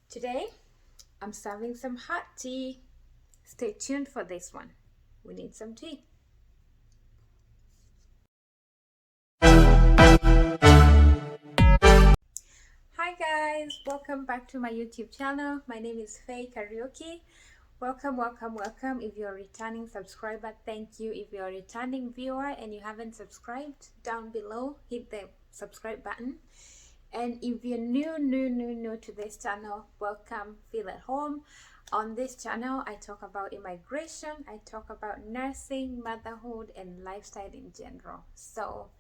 Today, I'm serving some hot tea. Stay tuned for this one. We need some tea. Hi guys, welcome back to my YouTube channel. My name is Faye Karaoke. Welcome. If you're a returning subscriber, thank you. If you're a returning viewer and you haven't subscribed, down below, hit the subscribe button. And if you're new to this channel, welcome, feel at home. On this channel, I talk about immigration, I talk about nursing, motherhood, and lifestyle in general. So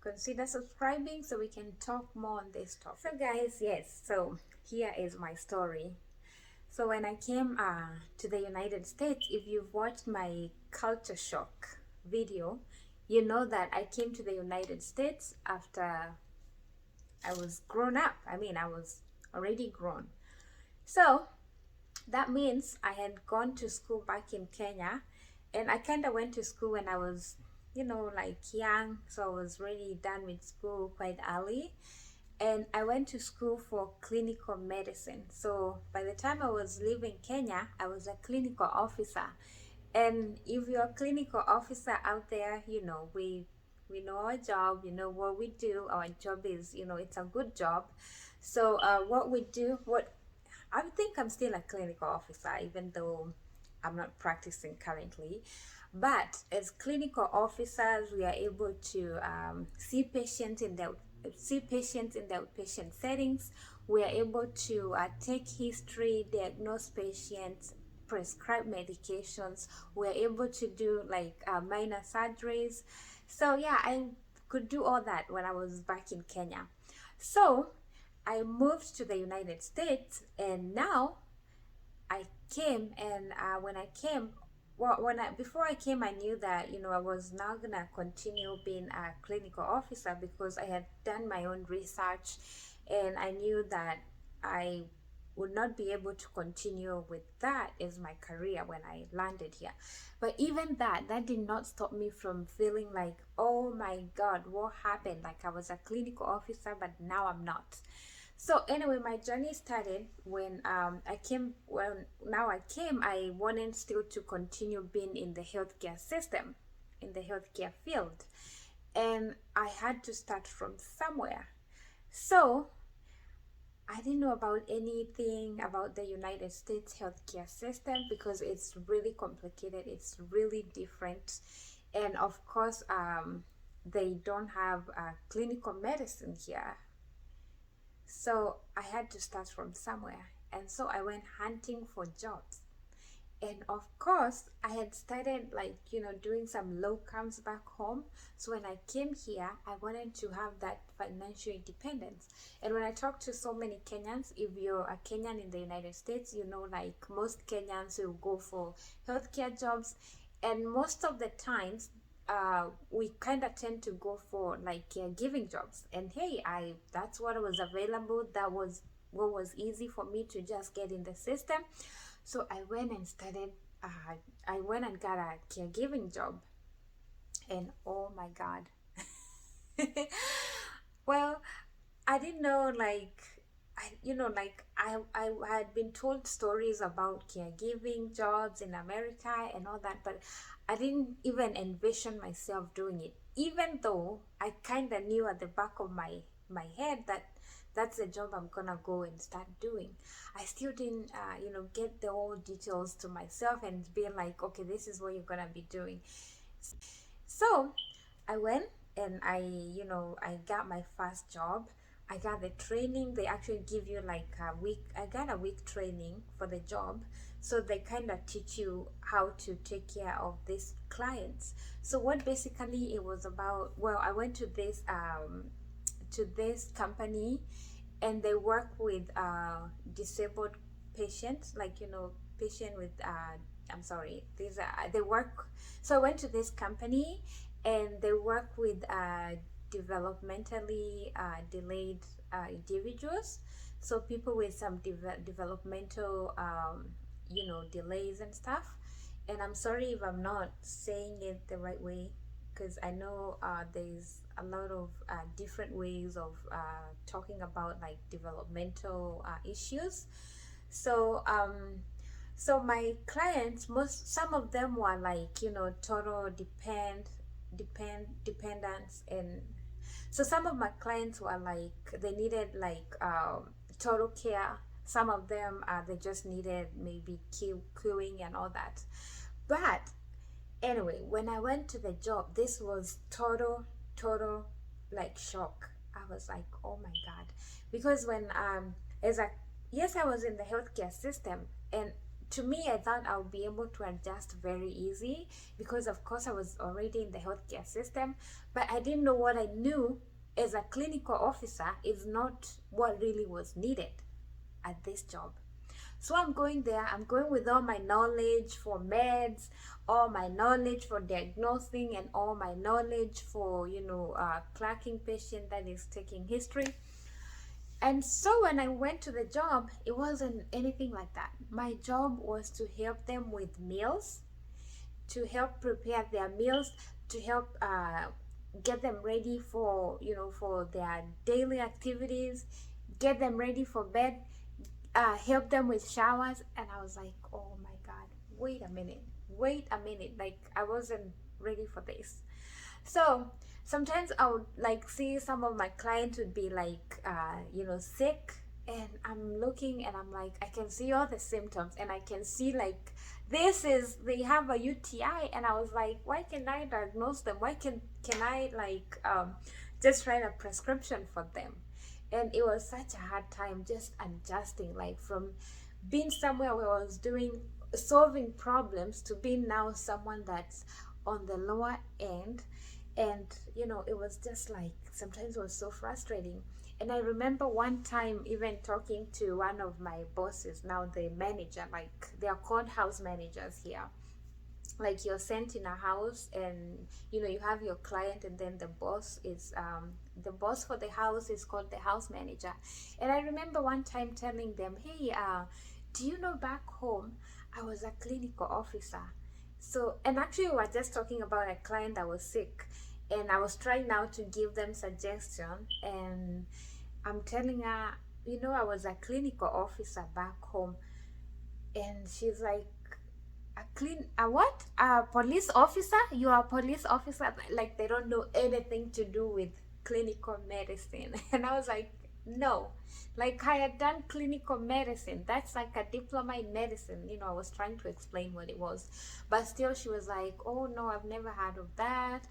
consider subscribing so we can talk more on this topic. So guys, yes, so here is my story. So when I came to the United States, if you've watched my culture shock video, you know that I came to the United States after I was grown up. I was already grown. So that means I had gone to school back in Kenya, and I kind of went to school when I was, like young. So I was really done with school quite early. And I went to school for clinical medicine. So by the time I was leaving Kenya, I was a clinical officer. And if you're a clinical officer out there, we know our job, you know what we do. Our job is, it's a good job. So what we do, what I think I'm still a clinical officer, even though I'm not practicing currently. But as clinical officers, we are able to see patients in the outpatient settings. We are able to take history, diagnose patients, prescribe medications. We're able to do like minor surgeries. So yeah, I could do all that when I was back in Kenya. So I moved to the United States, and now I came. And when I came, well, before I came, I knew that I was now gonna continue being a clinical officer because I had done my own research, and I knew that I would not be able to continue with that as my career when I landed here. But even that did not stop me from feeling like, oh my God, what happened? Like I was a clinical officer, but now I'm not. So anyway, my journey started when I came. Well, now I came, I wanted still to continue being in the healthcare system, in the healthcare field, and I had to start from somewhere. So I didn't know about anything about the United States healthcare system because it's really complicated. It's really different, and of course, they don't have clinical medicine here. So I had to start from somewhere. And so I went hunting for jobs. And of course, I had started doing some locums back home. So when I came here, I wanted to have that financial independence. And when I talk to so many Kenyans, if you're a Kenyan in the United States, like most Kenyans will go for healthcare jobs. And most of the times, we kind of tend to go for like caregiving jobs. And hey, that's what was available. That was what was easy for me to just get in the system. So I went and started. I went and got a caregiving job, and oh my God, well, I didn't know I had been told stories about caregiving jobs in America and all that, but I didn't even envision myself doing it, even though I kind of knew at the back of my head that that's the job I'm gonna go and start doing. I still didn't get the whole details to myself and be like, okay, this is what you're gonna be doing. So I went and I got my first job. I got the training. They actually give you like a week. I got a week training for the job. So they kind of teach you how to take care of these clients. So what basically it was about, well, I went to this company, and they work with disabled patients, like patient with I'm sorry, these are they work. So I went to this company, and they work with developmentally delayed individuals, so people with some developmental delays and stuff. And I'm sorry if I'm not saying it the right way, because I know there's a lot of different ways of talking about like developmental issues. So so my clients, most some of them were like, you know, total dependence. And so some of my clients were like they needed like total care. Some of them they just needed maybe queuing and all that. But anyway, when I went to the job, this was total like shock. I was like, oh my god. Because when as a yes, I was in the healthcare system, and to me I thought I would be able to adjust very easy because of course I was already in the healthcare system, but I didn't know what I knew as a clinical officer is not what really was needed at this job. So I'm going there, I'm going with all my knowledge for meds, all my knowledge for diagnosing, and all my knowledge for, you know, clerking patient, that is taking history. And so when I went to the job, it wasn't anything like that. My job was to help them with meals, to help prepare their meals, to help get them ready for, you know, for their daily activities, get them ready for bed, help them with showers. And I was like, oh my god, wait a minute, like I wasn't ready for this. So sometimes I would like see some of my clients would be like you know, sick, and I'm looking and I'm like, I can see all the symptoms, and I can see like this is they have a UTI. And I was like, why can I diagnose them? Why can I like just write a prescription for them? And it was such a hard time just adjusting, like from being somewhere where I was doing solving problems to being now someone that's on the lower end. And you know, it was just like sometimes it was so frustrating. And I remember one time even talking to one of my bosses, now the manager, like they are called house managers here. Like you're sent in a house, and you know, you have your client, and then the boss is the boss for the house is called the house manager. And I remember one time telling them, hey, do you know, back home I was a clinical officer. So, and actually we were just talking about a client that was sick, and I was trying now to give them suggestion. And I'm telling her, you know, I was a clinical officer back home. And she's like, a what, a police officer? You are a police officer? Like they don't know anything to do with clinical medicine. And I was like, no, like I had done clinical medicine, that's like a diploma in medicine. You know, I was trying to explain what it was, but still she was like, oh no, I've never heard of that.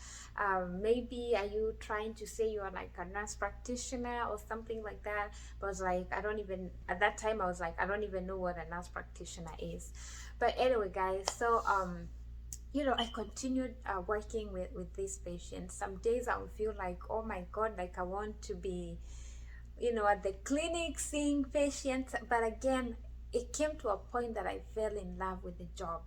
Maybe are you trying to say you are like a nurse practitioner or something like that? But I was like, I don't even, at that time I was like, I don't even know what a nurse practitioner is. But anyway, guys, so you know, I continued working with these patients. Some days I would feel like, oh my god, like I want to be, you know, at the clinic seeing patients. But again, it came to a point that I fell in love with the job.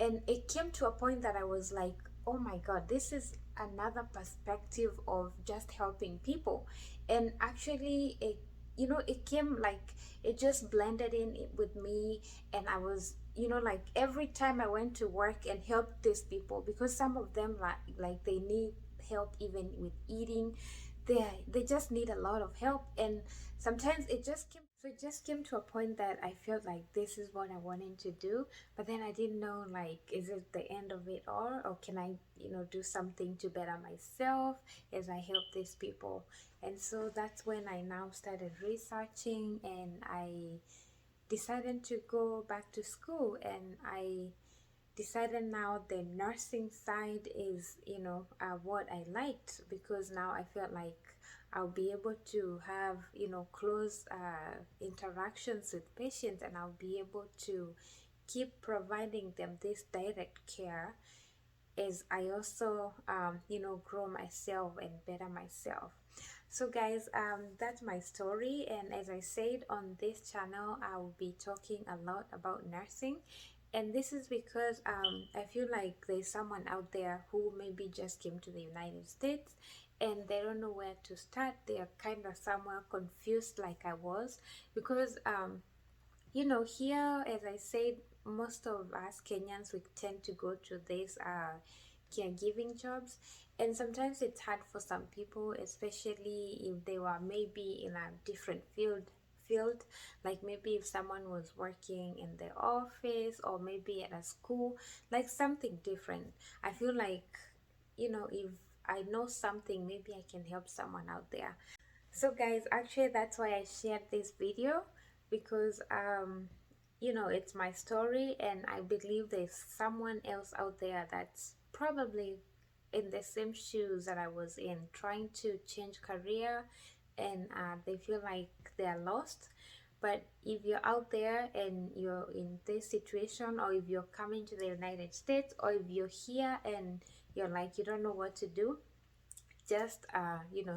And it came to a point that I was like, oh my god, this is another perspective of just helping people. And actually it, you know, it came like it just blended in with me. And I was, you know, like every time I went to work and helped these people, because some of them like they need help even with eating, they just need a lot of help. And sometimes it just came to a point that I felt like this is what I wanted to do. But then I didn't know, like, is it the end of it all, or can I, you know, do something to better myself as I help these people? And so that's when I now started researching, and I decided to go back to school. And I decided now the nursing side is, you know, what I liked, because now I felt like I'll be able to have, you know, close interactions with patients, and I'll be able to keep providing them this direct care as I also, you know, grow myself and better myself. So guys, that's my story. And as I said, on this channel I will be talking a lot about nursing. And this is because I feel like there's someone out there who maybe just came to the United States and they don't know where to start. They are kind of somewhere confused like I was, because you know, here, as I said, most of us Kenyans, we tend to go to this caregiving jobs, and sometimes it's hard for some people, especially if they were maybe in a different field, like maybe if someone was working in the office or maybe at a school, like something different. I feel like, if I know something, maybe I can help someone out there. So guys, actually that's why I shared this video, because it's my story, and I believe there's someone else out there that's probably in the same shoes that I was in, trying to change career, and they feel like they're lost. But if you're out there and you're in this situation, or if you're coming to the United States, or if you're here and you're like you don't know what to do, just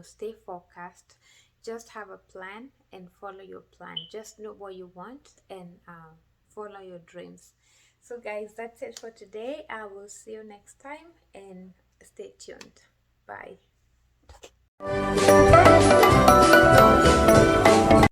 stay focused, just have a plan and follow your plan. Just know what you want, and follow your dreams. So guys, that's it for today. I will see you next time, and stay tuned. Bye.